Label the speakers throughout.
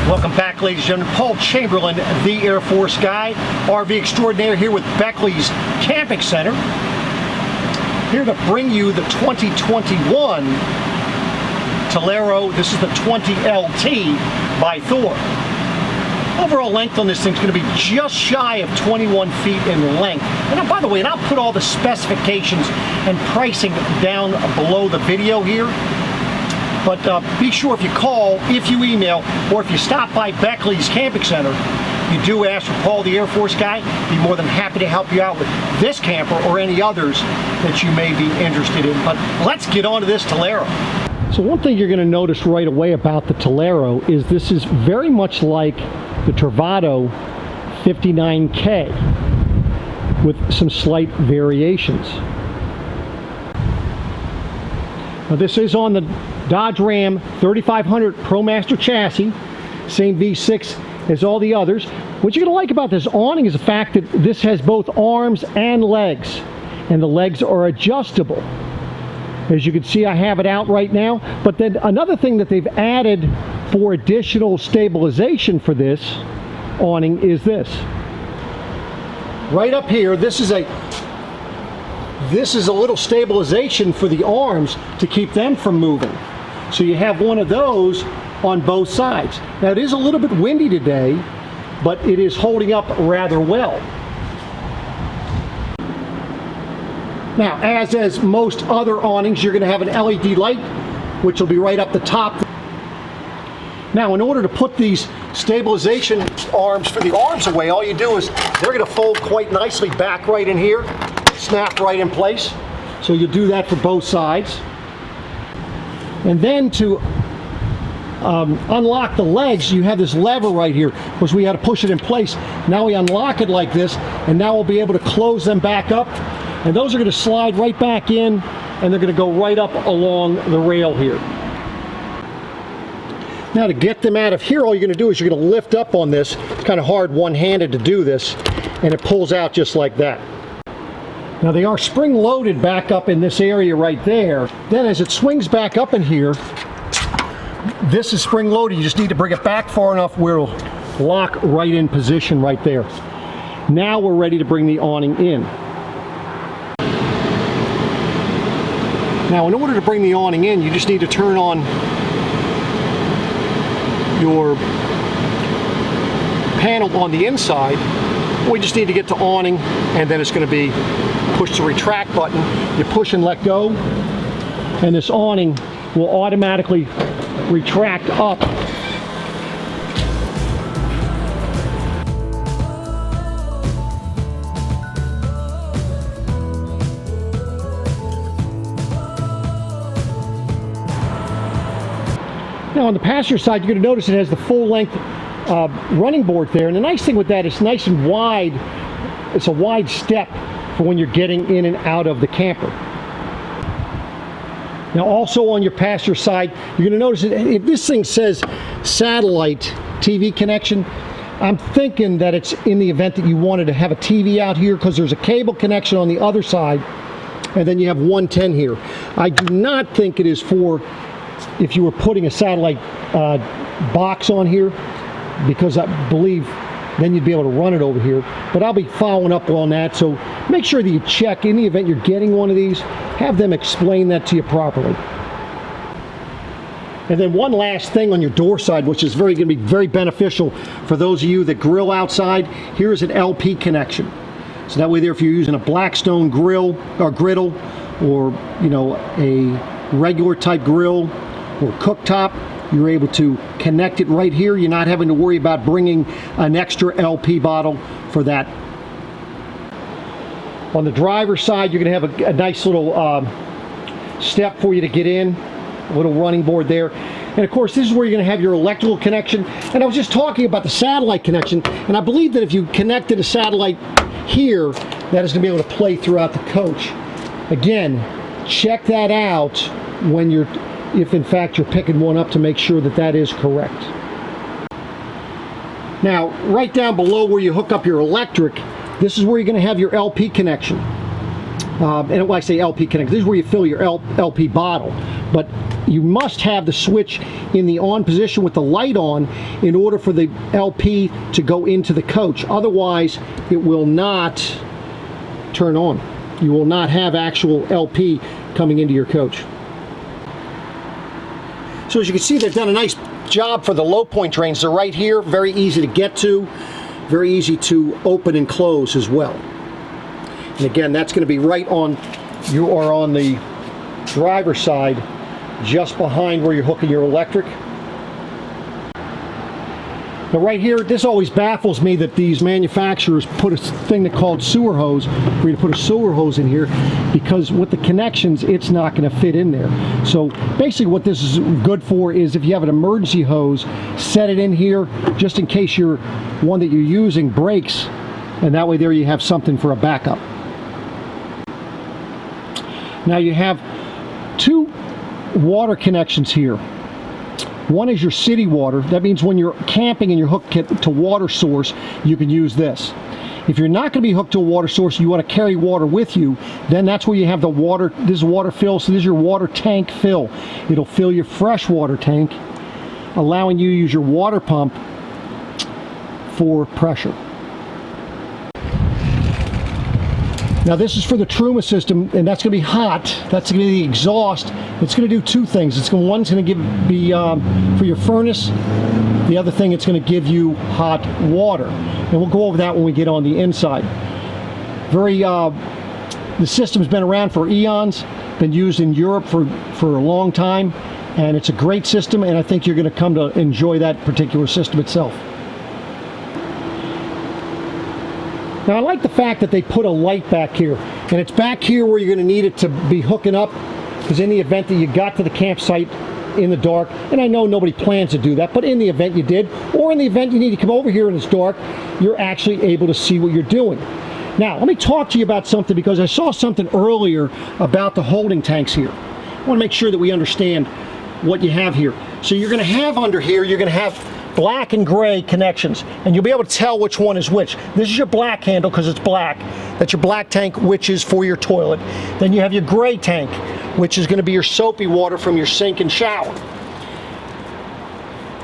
Speaker 1: Welcome back, ladies and gentlemen. Paul Chamberlain, the Air Force guy, RV extraordinaire, here with Beckley's Camping Center. Here to bring you the 2021 Talero. This is the 20LT by Thor. Overall length on this thing is going to be just shy of 21 feet in length. And by the way, and I'll put all the specifications and pricing down below the video here. But be sure if you call, if you email, or if you stop by Beckley's Camping Center, you do ask for Paul, the Air Force guy. Be more than happy to help you out with this camper or any others that you may be interested in. But let's get on to this Talero. So one thing you're going to notice right away about the Talero is this is very much like the Travato 59K with some slight variations. Now this is on the Dodge Ram 3500 ProMaster chassis, same V6 as all the others. What you're going to like about this awning is the fact that this has both arms and legs, and the legs are adjustable. As you can see, I have it out right now, but then another thing that they've added for additional stabilization for this awning is this. Right up here, this is a little stabilization for the arms to keep them from moving. So you have one of those on both sides. Now it is a little bit windy today, but it is holding up rather well. Now, as most other awnings, you're going to have an LED light, which will be right up the top. Now, in order to put these stabilization arms for the arms away, all you do is they're going to fold quite nicely back right in here, snap right in place. So you'll do that for both sides. And then to unlock the legs, you have this lever right here. Of course, we had to push it in place. Now we unlock it like this, and now we'll be able to close them back up. And those are going to slide right back in, and they're going to go right up along the rail here. Now to get them out of here, all you're going to do is you're going to lift up on this. It's kind of hard one-handed to do this, and it pulls out just like that. Now they are spring-loaded back up in this area right there. Then as it swings back up in here, this is spring-loaded. You just need to bring it back far enough where it'll lock right in position right there. Now we're ready to bring the awning in. Now in order to bring the awning in, you just need to turn on your panel on the inside. We just need to get to awning, and then it's going to be push the retract button. You push and let go, and this awning will automatically retract up. Now on the passenger side, you're going to notice it has the full length running board there, and the nice thing with that is nice and wide. It's a wide step for when you're getting in and out of the camper. Now also on your passenger side, you're going to notice that if this thing says satellite TV connection, I'm thinking that it's in the event that you wanted to have a TV out here, because there's a cable connection on the other side, and then you have 110 here. I do not think it is for if you were putting a satellite box on here, because I believe then you'd be able to run it over here. But I'll be following up on that, so make sure that you check in the event you're getting one of these. Have them explain that to you properly. And then one last thing on your door side, which is going to be very beneficial for those of you that grill outside. Here is an LP connection. So that way there, if you're using a Blackstone grill or griddle, or a regular type grill or cooktop, you're able to connect it right here. You're not having to worry about bringing an extra LP bottle for that. On the driver's side, you're going to have a nice little step for you to get in, a little running board there. And of course, this is where you're going to have your electrical connection. And I was just talking about the satellite connection, and I believe that if you connected a satellite here, that is going to be able to play throughout the coach. Again, check that out when if in fact you're picking one up, to make sure that that is correct. Now, right down below where you hook up your electric, this is where you're going to have your LP connection. and when I say LP connector, this is where you fill your LP bottle. But you must have the switch in the on position with the light on in order for the LP to go into the coach. Otherwise, it will not turn on. You will not have actual LP coming into your coach. So as you can see, they've done a nice job for the low point drains. They're right here, very easy to get to, very easy to open and close as well. And again, that's going to be right on, you are on the driver's side, just behind where you're hooking your electric. Now right here, this always baffles me that these manufacturers put a thing that called sewer hose, for you to put a sewer hose in here, because with the connections, it's not going to fit in there. So basically what this is good for is if you have an emergency hose, set it in here just in case your one that you're using breaks, and that way there you have something for a backup. Now you have two water connections here. One is your city water. That means when you're camping and you're hooked to water source, you can use this. If you're not going to be hooked to a water source, you want to carry water with you, then that's where you have the water. This is water fill, so this is your water tank fill. It'll fill your fresh water tank, allowing you to use your water pump for pressure. Now this is for the Truma system, and that's going to be hot. That's going to be the exhaust. It's going to do two things. One's going to be for your furnace. The other thing, it's going to give you hot water. And we'll go over that when we get on the inside. The system's been around for eons, been used in Europe for a long time, and it's a great system, and I think you're going to come to enjoy that particular system itself. Now I like the fact that they put a light back here, and it's back here where you're going to need it to be hooking up, because in the event that you got to the campsite in the dark, and I know nobody plans to do that, but in the event you did, or in the event you need to come over here and it's dark, you're actually able to see what you're doing. Now let me talk to you about something, because I saw something earlier about the holding tanks here. I want to make sure that we understand what you have here. So you're going to have under here, you're going to have black and gray connections, and you'll be able to tell which one is which. This is your black handle because it's black. That's your black tank, which is for your toilet. Then you have your gray tank, which is going to be your soapy water from your sink and shower.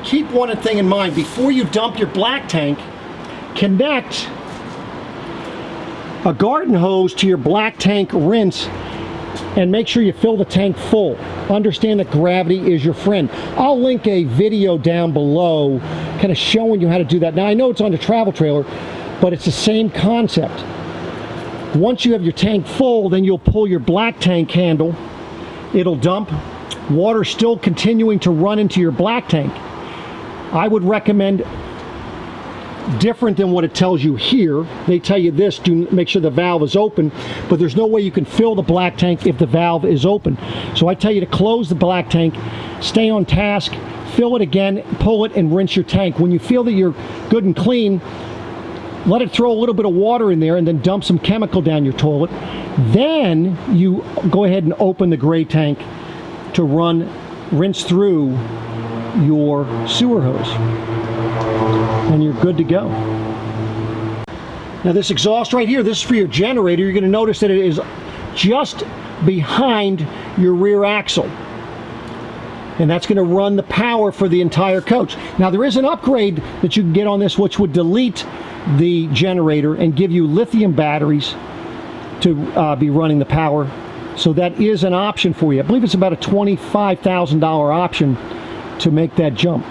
Speaker 1: Keep one thing in mind: before you dump your black tank, connect a garden hose to your black tank rinse and make sure you fill the tank full. Understand that gravity is your friend. I'll link a video down below kind of showing you how to do that. Now I know it's on the travel trailer, but it's the same concept. Once you have your tank full, then you'll pull your black tank handle. It'll dump. Water still continuing to run into your black tank. I would recommend different than what it tells you here. They tell you this, do make sure the valve is open, but there's no way you can fill the black tank if the valve is open. So I tell you to close the black tank, stay on task, fill it again, pull it, and rinse your tank. When you feel that you're good and clean, let it throw a little bit of water in there and then dump some chemical down your toilet. Then you go ahead and open the gray tank to rinse through your sewer hose, and you're good to go. Now this exhaust right here, this is for your generator. You're going to notice that it is just behind your rear axle, and that's going to run the power for the entire coach. Now there is an upgrade that you can get on this, which would delete the generator and give you lithium batteries to be running the power. So that is an option for you. I believe it's about a $25,000 option to make that jump.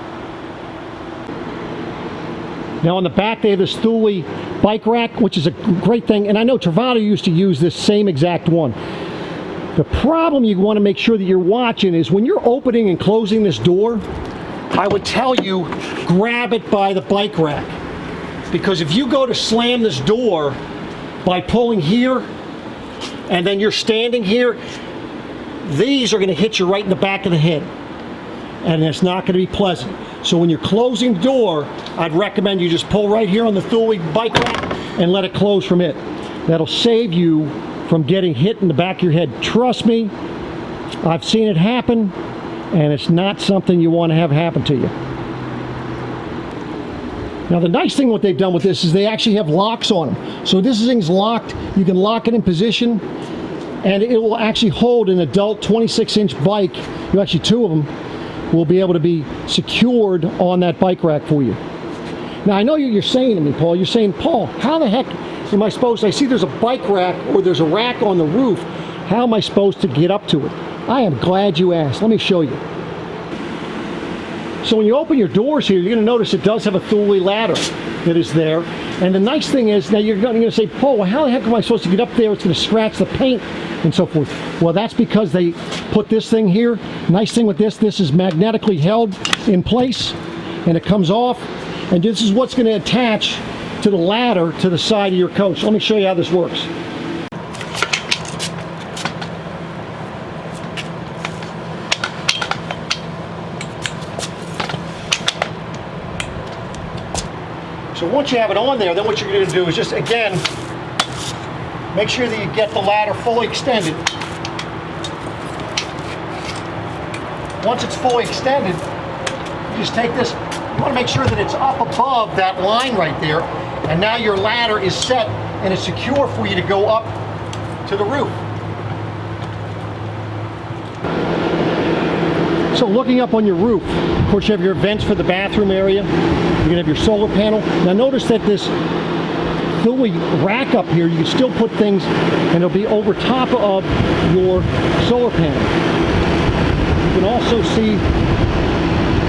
Speaker 1: Now on the back they have this Thule bike rack, which is a great thing, and I know Travato used to use this same exact one. The problem you want to make sure that you're watching is when you're opening and closing this door, I would tell you grab it by the bike rack, because if you go to slam this door by pulling here and then you're standing here, these are going to hit you right in the back of the head, and it's not going to be pleasant. So when you're closing the door, I'd recommend you just pull right here on the Thule bike rack and let it close from it. That'll save you from getting hit in the back of your head. Trust me, I've seen it happen, and it's not something you want to have happen to you. Now the nice thing what they've done with this is they actually have locks on them. So this thing's locked. You can lock it in position. and it will actually hold an adult 26-inch bike. Actually, two of them will be able to be secured on that bike rack for you. Now, I know you're saying to me, Paul, you're saying, Paul, how the heck am I supposed to, I see there's a bike rack or there's a rack on the roof. How am I supposed to get up to it? I am glad you asked. Let me show you. So when you open your doors here, you're going to notice it does have a Thule ladder that is there. And the nice thing is, now you're going to say, Paul, well, how the heck am I supposed to get up there? It's going to scratch the paint and so forth. Well, that's because they put this thing here. Nice thing with this is magnetically held in place, and it comes off. And this is what's going to attach to the ladder to the side of your coach. Let me show you how this works. So once you have it on there, then what you're going to do is just, again, make sure that you get the ladder fully extended. Once it's fully extended, you just take this, you want to make sure that it's up above that line right there, and now your ladder is set and it's secure for you to go up to the roof. So looking up on your roof, of course you have your vents for the bathroom area. You're going to have your solar panel. Now notice that this Thule rack up here, you can still put things and it'll be over top of your solar panel. You can also see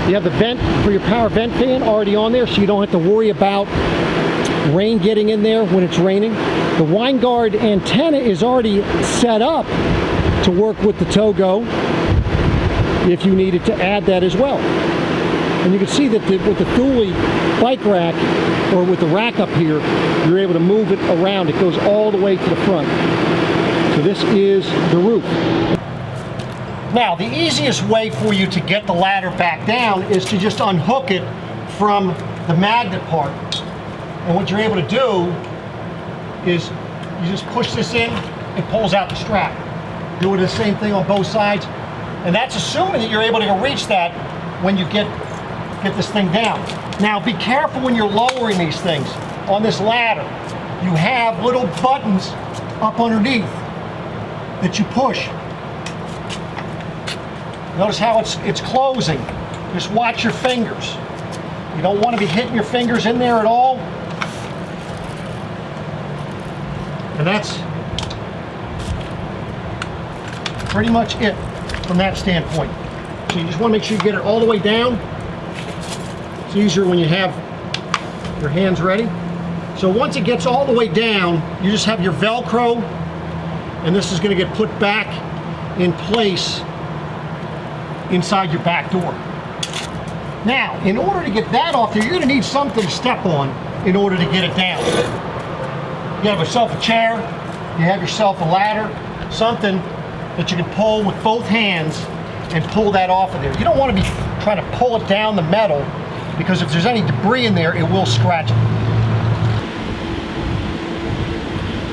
Speaker 1: you have the vent for your power vent fan already on there, so you don't have to worry about rain getting in there when it's raining. The wind guard antenna is already set up to work with the Togo if you needed to add that as well. And you can see that with the Thule bike rack, or with the rack up here, you're able to move it around. It goes all the way to the front. So this is the roof. Now, the easiest way for you to get the ladder back down is to just unhook it from the magnet part. And what you're able to do is you just push this in, it pulls out the strap. Do it the same thing on both sides. And that's assuming that you're able to reach that when you get this thing down. Now be careful when you're lowering these things. On this ladder, you have little buttons up underneath that you push. Notice how it's closing. Just watch your fingers. You don't want to be hitting your fingers in there at all. And that's pretty much it from that standpoint. So you just want to make sure you get it all the way down. It's easier when you have your hands ready. So once it gets all the way down, you just have your Velcro, and this is going to get put back in place inside your back door. Now, in order to get that off there, you're going to need something to step on in order to get it down. You have yourself a chair, you have yourself a ladder, something that you can pull with both hands and pull that off of there. You don't want to be trying to pull it down the metal, because if there's any debris in there, it will scratch it.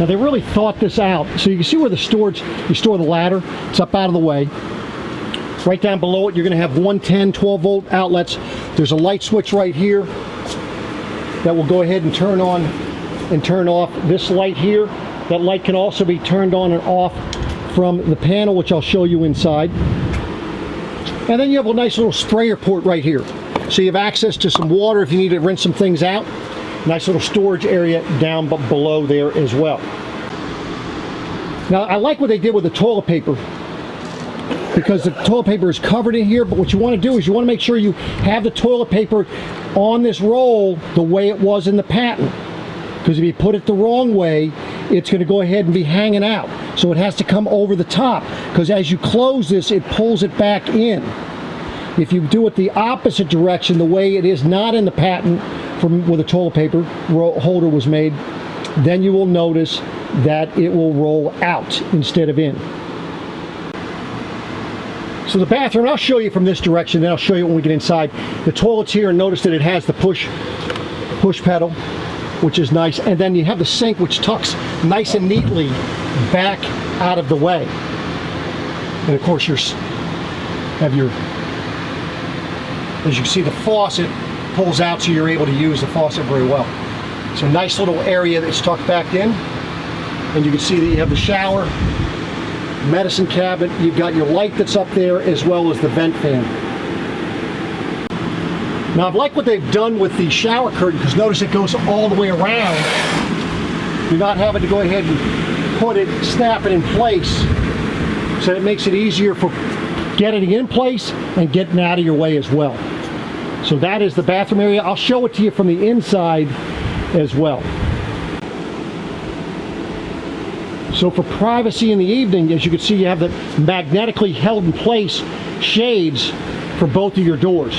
Speaker 1: Now they really thought this out. So you can see where the storage, you store the ladder, it's up out of the way. Right down below it, you're going to have 110 12-volt outlets. There's a light switch right here that will go ahead and turn on and turn off this light here. That light can also be turned on and off from the panel, which I'll show you inside. And then you have a nice little sprayer port right here. So you have access to some water if you need to rinse some things out. Nice little storage area down below there as well. Now I like what they did with the toilet paper, because the toilet paper is covered in here, but what you want to do is you want to make sure you have the toilet paper on this roll the way it was in the patent. Because if you put it the wrong way, it's going to go ahead and be hanging out. So it has to come over the top, because as you close this, it pulls it back in. If you do it the opposite direction, the way it is not in the patent from where the toilet paper holder was made, then you will notice that it will roll out instead of in. So the bathroom, I'll show you from this direction, then I'll show you when we get inside. The toilet's here, and notice that it has the push pedal, which is nice. And then you have the sink, which tucks nice and neatly back out of the way. And of course you have your, as you can see, the faucet pulls out, so you're able to use the faucet very well. It's a nice little area that's tucked back in. And you can see that you have the shower medicine cabinet. You've got your light that's up there as well as the vent fan. Now I've liked what they've done with the shower curtain, because notice it goes all the way around. You're not having to go ahead and put it, snap it in place. So it makes it easier for getting in place and getting out of your way as well. So that is the bathroom area. I'll show it to you from the inside as well. So for privacy in the evening, as you can see, you have the magnetically held in place shades for both of your doors.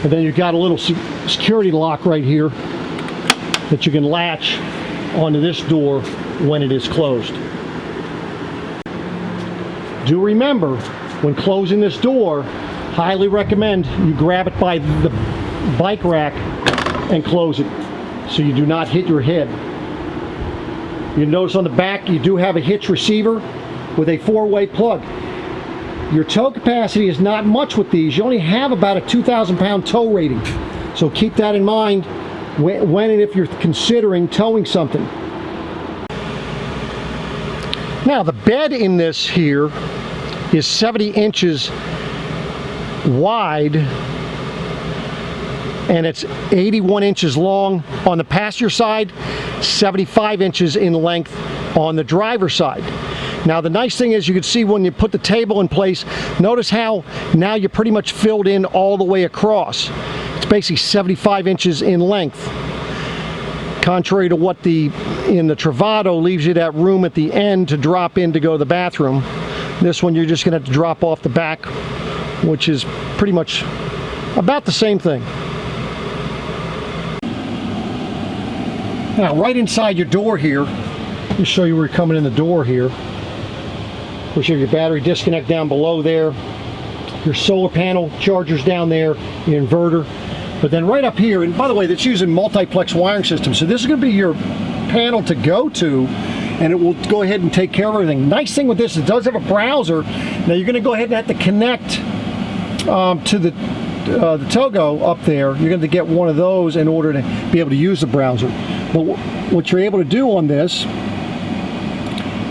Speaker 1: And then you've got a little security lock right here that you can latch onto this door when it is closed. Do remember, when closing this door, highly recommend you grab it by the bike rack and close it so you do not hit your head. You notice on the back you do have a hitch receiver with a 4-way plug. Your tow capacity is not much with these. You only have about a 2,000 pound tow rating. So keep that in mind when and if you're considering towing something. Now the bed in this here is 70 inches wide and it's 81 inches long on the passenger side, 75 inches in length on the driver's side. Now the nice thing is, you can see when you put the table in place, notice how now you're pretty much filled in all the way across. It's basically 75 inches in length. Contrary to what in the Travato leaves you that room at the end to drop in to go to the bathroom. This one you're just going to have to drop off the back, which is pretty much about the same thing. Now right inside your door here, let me show you where you're coming in the door here. Of course, you have your battery disconnect down below there, your solar panel chargers down there, your inverter. But then right up here, and by the way, that's using multiplex wiring system. So this is going to be your panel to go to, and it will go ahead and take care of everything. Nice thing with this, it does have a browser. Now you're going to go ahead and have to connect to the Togo up there. You're going to get one of those in order to be able to use the browser. But what you're able to do on this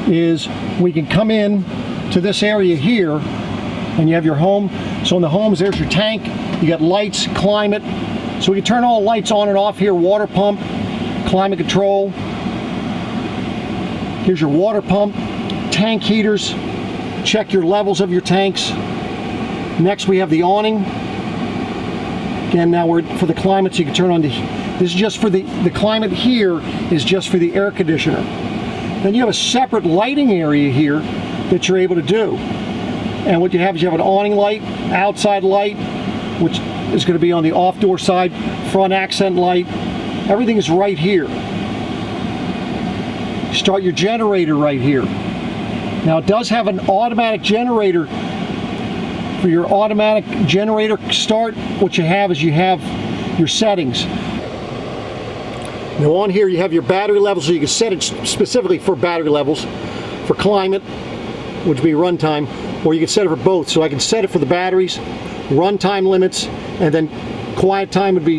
Speaker 1: is we can come in to this area here, and you have your home. So in the homes, there's your tank. You got lights, climate. So we can turn all the lights on and off here. Water pump, climate control. Here's your water pump, tank heaters. Check your levels of your tanks. Next we have the awning. Again, now we're for the climate, so you can turn on this is just for the climate here is just for the air conditioner. Then you have a separate lighting area here that you're able to do. And what you have is you have an awning light, outside light, which is going to be on the off door side, front accent light. Everything is right here. Start your generator right here. Now it does have an automatic generator. For your automatic generator start, what you have is you have your settings. Now on here you have your battery levels, so you can set it specifically for battery levels, for climate, which would be runtime, or you can set it for both. So I can set it for the batteries, runtime limits, and then quiet time would be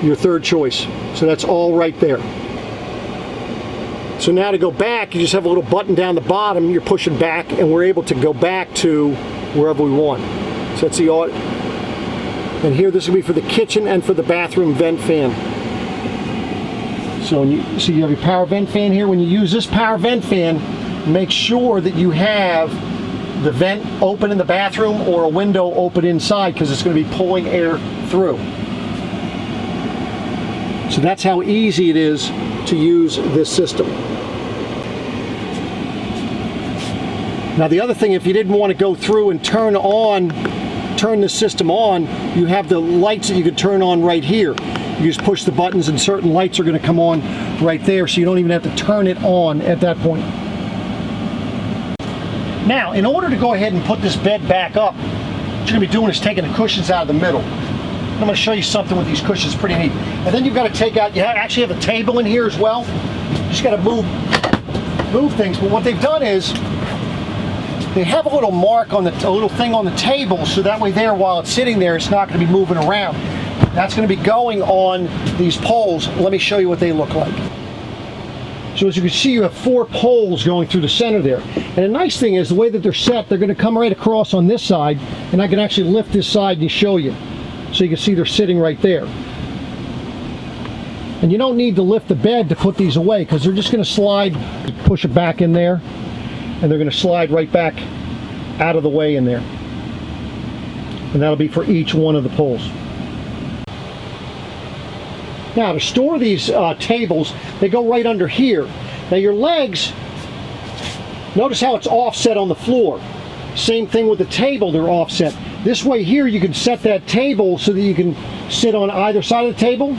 Speaker 1: your third choice. So that's all right there. So now to go back, you just have a little button down the bottom, you're pushing back, and we're able to go back to wherever we want. So that's the auto. And here this will be for the kitchen and for the bathroom vent fan. So you have your power vent fan here. When you use this power vent fan, make sure that you have the vent open in the bathroom or a window open inside, because it's going to be pulling air through. So that's how easy it is to use this system. Now the other thing, if you didn't want to go through and turn the system on, you have the lights that you could turn on right here. You just push the buttons and certain lights are going to come on right there, so you don't even have to turn it on at that point. Now, in order to go ahead and put this bed back up, what you're going to be doing is taking the cushions out of the middle. I'm going to show you something with these cushions, pretty neat. And then you've got to take out, you actually have a table in here as well. You just got to move things. But what they've done is, they have a little mark on a little thing on the table, so that way there, while it's sitting there, it's not going to be moving around. That's going to be going on these poles. Let me show you what they look like. So as you can see, you have 4 poles going through the center there. And the nice thing is, the way that they're set, they're going to come right across on this side, and I can actually lift this side and show you. So you can see they're sitting right there. And you don't need to lift the bed to put these away, because they're just going to slide, push it back in there, and they're going to slide right back out of the way in there. And that'll be for each one of the poles. Now, to store these tables, they go right under here. Now your legs, notice how it's offset on the floor. Same thing with the table, they're offset. This way here, you can set that table so that you can sit on either side of the table,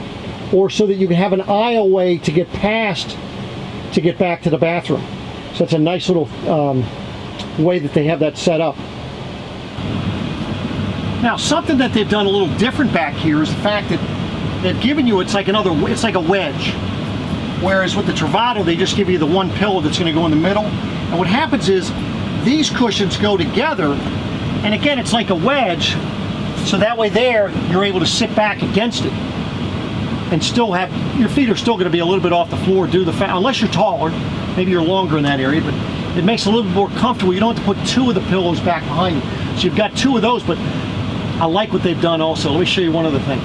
Speaker 1: or so that you can have an aisleway to get past to get back to the bathroom. So it's a nice little way that they have that set up. Now, something that they've done a little different back here is the fact that they've given you, it's like a wedge. Whereas with the Travato, they just give you the one pillow that's going to go in the middle. And what happens is, these cushions go together, and again, it's like a wedge, so that way there, you're able to sit back against it. And still have, your feet are still going to be a little bit off the floor due to the fact, unless you're taller, maybe you're longer in that area, but it makes it a little bit more comfortable. You don't have to put 2 of the pillows back behind you. So you've got 2 of those, but I like what they've done also. Let me show you one other thing.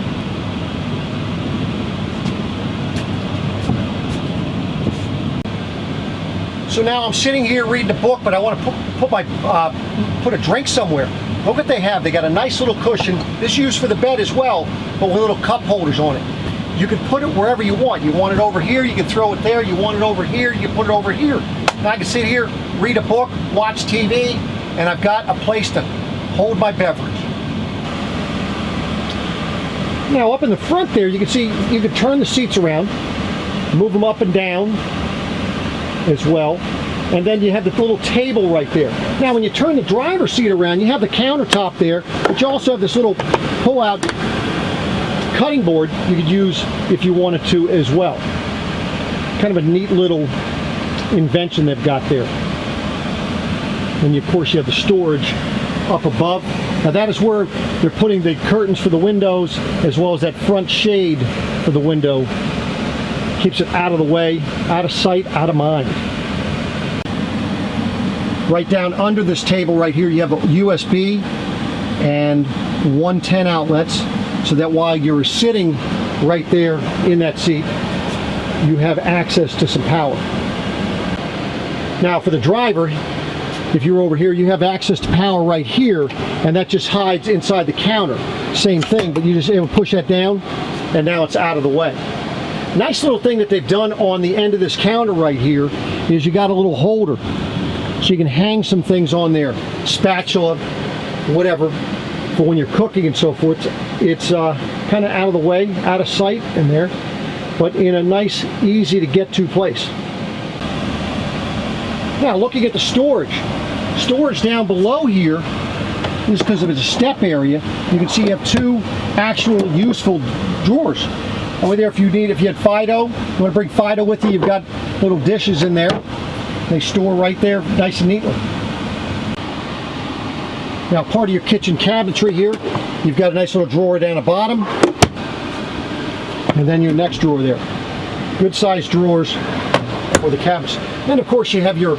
Speaker 1: So now I'm sitting here reading a book, but I want to put a drink somewhere. Look what they have. They got a nice little cushion. This is used for the bed as well, but with little cup holders on it. You can put it wherever you want. You want it over here, you can throw it there. You want it over here, you can put it over here. Now I can sit here, read a book, watch TV, and I've got a place to hold my beverage. Now up in the front there, you can see, you can turn the seats around, move them up and down as well. And then you have the little table right there. Now when you turn the driver's seat around, you have the countertop there, but you also have this little pull-out cutting board you could use if you wanted to as well. Kind of a neat little invention they've got there. And of course you have the storage up above. Now that is where they're putting the curtains for the windows, as well as that front shade for the window. Keeps it out of the way, out of sight, out of mind. Right down under this table right here, you have a USB and 110 outlets, so that while you're sitting right there in that seat, you have access to some power. Now for the driver, if you're over here, you have access to power right here, and that just hides inside the counter. Same thing, but you just able to push that down, and now it's out of the way. Nice little thing that they've done on the end of this counter right here is you got a little holder. So you can hang some things on there, spatula, whatever, for when you're cooking and so forth. It's kind of out of the way, out of sight in there, but in a nice, easy to get to place. Now looking at the storage down below here, is because of its step area, you can see you have 2 actual useful drawers. Over there, if you had Fido, you want to bring Fido with you, you've got little dishes in there. They store right there nice and neatly. Now part of your kitchen cabinetry here, you've got a nice little drawer down the bottom, and then your next drawer there. Good sized drawers for the cabinets. Then of course you have your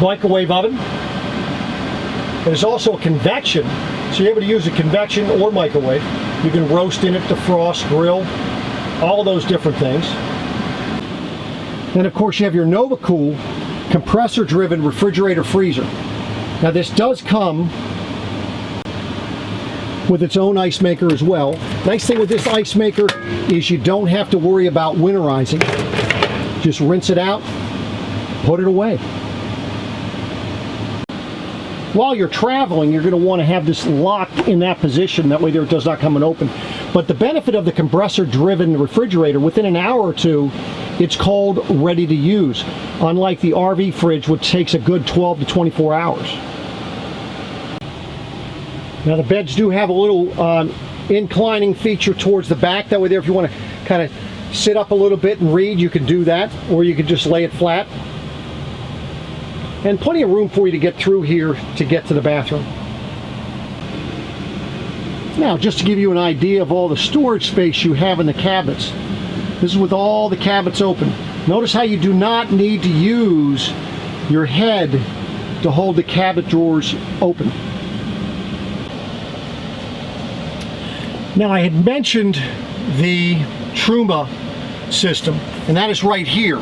Speaker 1: microwave oven. There's also a convection, so you're able to use a convection or microwave. You can roast in it, defrost, grill, all those different things. Then of course you have your NovaCool compressor driven refrigerator freezer. Now this does come with its own ice maker as well. Nice thing with this ice maker is you don't have to worry about winterizing. Just rinse it out, put it away. While you're traveling, you're going to want to have this locked in that position, that way there it does not come and open. But the benefit of the compressor driven refrigerator, within an hour or 2, it's cold, ready to use, unlike the RV fridge, which takes a good 12 to 24 hours. Now the beds do have a little inclining feature towards the back. That way there, if you want to kind of sit up a little bit and read, you can do that, or you can just lay it flat. And plenty of room for you to get through here to get to the bathroom. Now, just to give you an idea of all the storage space you have in the cabinets. This is with all the cabinets open. Notice how you do not need to use your head to hold the cabinet drawers open. Now, I had mentioned the Truma system, and that is right here.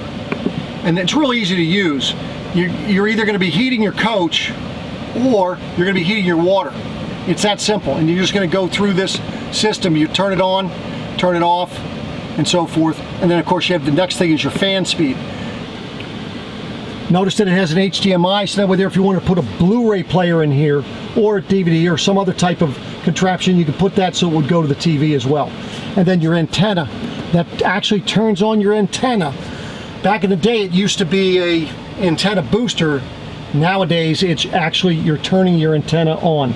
Speaker 1: And it's really easy to use. You're either going to be heating your coach or you're going to be heating your water. It's that simple. And you're just going to go through this system. You turn it on, turn it off, and so forth. And then of course you have the next thing is your fan speed. Notice that it has an HDMI, so that way there, if you want to put a Blu-ray player in here or a DVD or some other type of contraption, you can put that so it would go to the TV as well. And then your antenna, that actually turns on your antenna. Back in the day it used to be a antenna booster. Nowadays it's actually, you're turning your antenna on.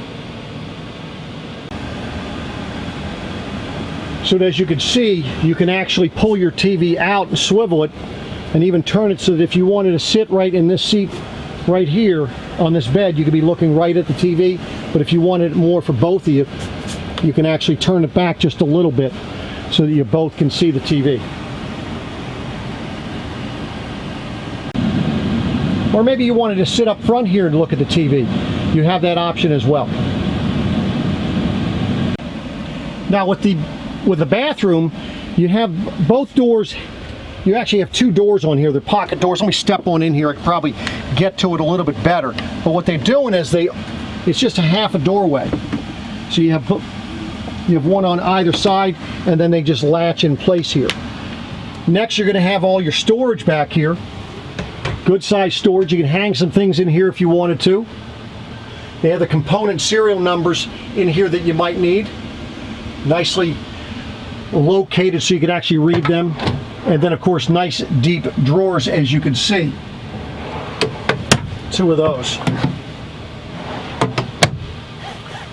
Speaker 1: So as you can see, you can actually pull your TV out and swivel it and even turn it so that if you wanted to sit right in this seat right here on this bed, you could be looking right at the TV. But if you wanted it more for both of you, you can actually turn it back just a little bit so that you both can see the TV. Or maybe you wanted to sit up front here and look at the TV. You have that option as well. Now with the bathroom, you have both doors. You actually have two doors on here. They're pocket doors. Let me step on in here. I could probably get to it a little bit better. But what they're doing is it's just a half a doorway. So you have one on either side, and then they just latch in place here. Next, you're going to have all your storage back here. Good size storage. You can hang some things in here if you wanted to. They have the component serial numbers in here that you might need. Nicely located so you can actually read them. And then of course nice deep drawers, as you can see. Two of those.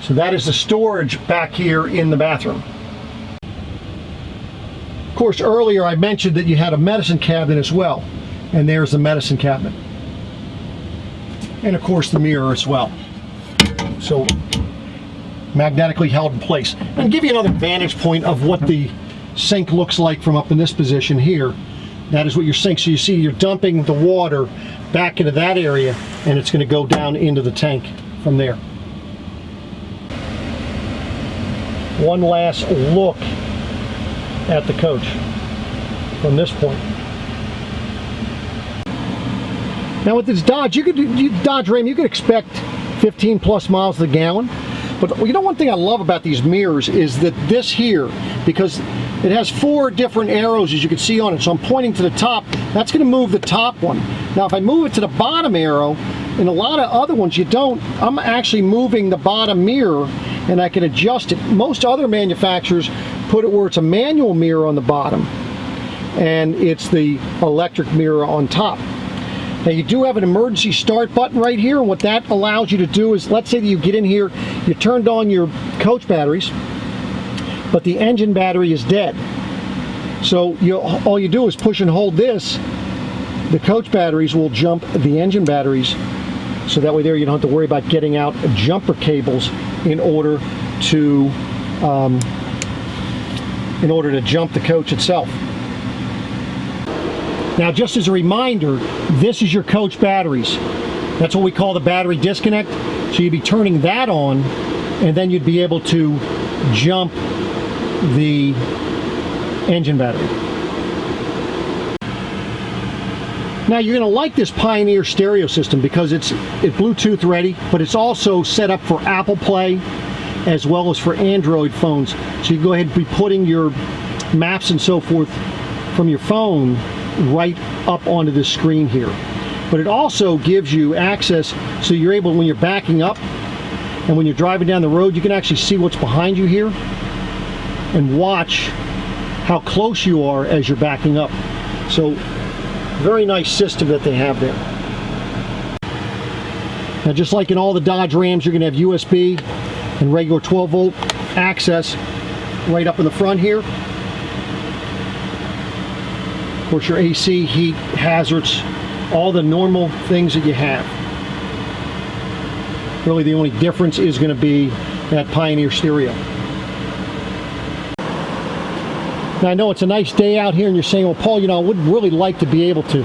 Speaker 1: So that is the storage back here in the bathroom. Of course earlier I mentioned that you had a medicine cabinet as well. And there's the medicine cabinet. And of course the mirror as well. So magnetically held in place. And give you another vantage point of what the sink looks like from up in this position here. That is what your sink, so you see you're dumping the water back into that area and it's going to go down into the tank from there. One last look at the coach from this point. Now with this Dodge, Dodge Ram, you could expect 15 plus miles to the gallon. But you know, one thing I love about these mirrors is that this here, because it has 4 different arrows as you can see on it, so I'm pointing to the top, that's going to move the top one. Now if I move it to the bottom arrow, in a lot of other ones you don't, I'm actually moving the bottom mirror and I can adjust it. Most other manufacturers put it where it's a manual mirror on the bottom and it's the electric mirror on top. Now you do have an emergency start button right here, and what that allows you to do is, let's say that you get in here, you turned on your coach batteries, but the engine battery is dead. So all you do is push and hold this, the coach batteries will jump the engine batteries, so that way there you don't have to worry about getting out jumper cables in order to jump the coach itself. Now just as a reminder, this is your coach batteries. That's what we call the battery disconnect. So you'd be turning that on and then you'd be able to jump the engine battery. Now you're going to like this Pioneer stereo system because it's Bluetooth ready, but it's also set up for Apple Play as well as for Android phones. So you can go ahead and be putting your maps and so forth from your phone right up onto this screen here. But it also gives you access so you're able, when you're backing up and when you're driving down the road, you can actually see what's behind you here and watch how close you are as you're backing up. So very nice system that they have there. Now just like in all the Dodge Rams, you're going to have USB and regular 12 volt access right up in the front here. Of course, your AC, heat, hazards, all the normal things that you have. Really the only difference is going to be that Pioneer stereo. Now I know it's a nice day out here and you're saying, well, Paul, you know, I would really like to be able to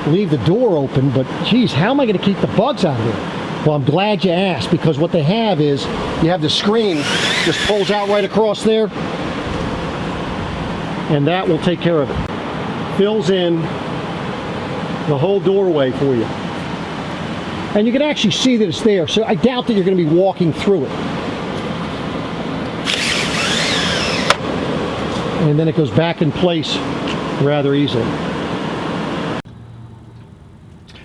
Speaker 1: leave the door open, but geez, how am I going to keep the bugs out of here? Well, I'm glad you asked, because what they have is, you have the screen, just pulls out right across there, and that will take care of it. Fills in the whole doorway for you. And you can actually see that it's there, so I doubt that you're going to be walking through it. And then it goes back in place rather easily.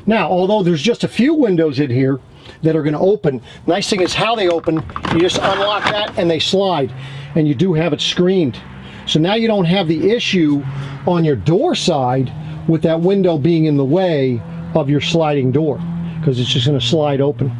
Speaker 1: Now, although there's just a few windows in here that are going to open, nice thing is how they open. You just unlock that and they slide, and you do have it screened. So now you don't have the issue on your door side with that window being in the way of your sliding door, because it's just going to slide open.